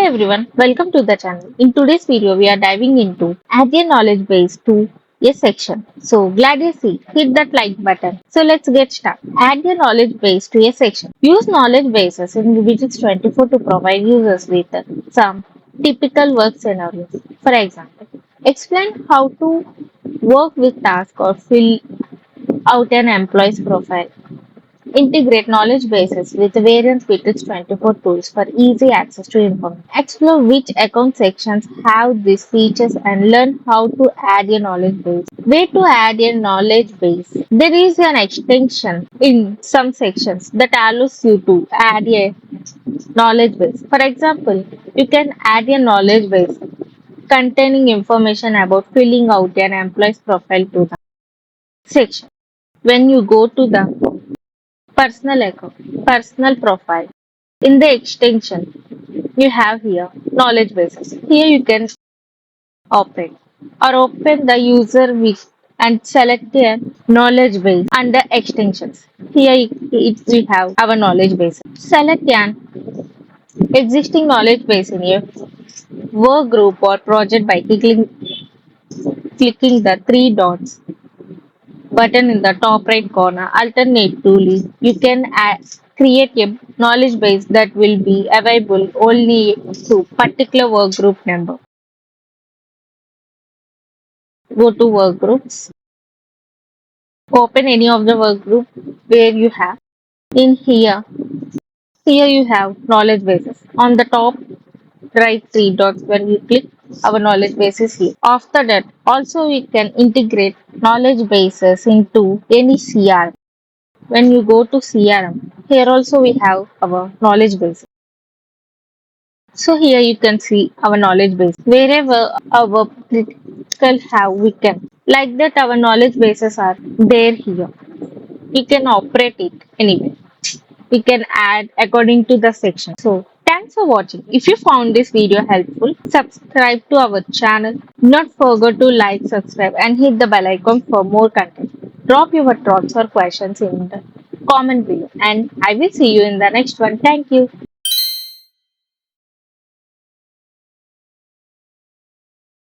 everyone, welcome to the channel. In today's video, we are diving into Add your knowledge base to a section. So glad you see, hit that like button. So let's get started. Add your knowledge base to a section. Use knowledge bases in Bitrix24 to provide users with some typical work scenarios. For example, explain how to work with tasks or fill out an employee's profile. Integrate knowledge bases with various Bitrix24 tools for easy access to information. Explore which account sections have these features and learn how to add a knowledge base. Way to add a knowledge base. There is an extension in some sections that allows you to add a knowledge base. For example, you can add a knowledge base containing information about filling out an employee's profile to the section. When you go to the personal account, personal profile. In the extension, you have here knowledge bases. Here you can open or open the user with and select a knowledge base under extensions. Here we have our knowledge base. Select an existing knowledge base in a work group or project by clicking the three dots button in the top right corner. Alternatively, you can create a knowledge base that will be available only to particular work group member. Go to work groups, open any of the work group where you have. In here you have knowledge bases. On the top right three dots when you click our knowledge bases here. After that, also we can integrate knowledge bases into any CRM. When you go to CRM, here also we have our knowledge base. So here you can see our knowledge base. Wherever our critical have we can. Like that our knowledge bases are there here. We can operate it anyway. We can add according to the section. So thanks for watching. If you found this video helpful, subscribe to our channel. Not forget to like, subscribe and hit the bell icon for more content. Drop your thoughts or questions in the comment below and I will see you in the next one. Thank you.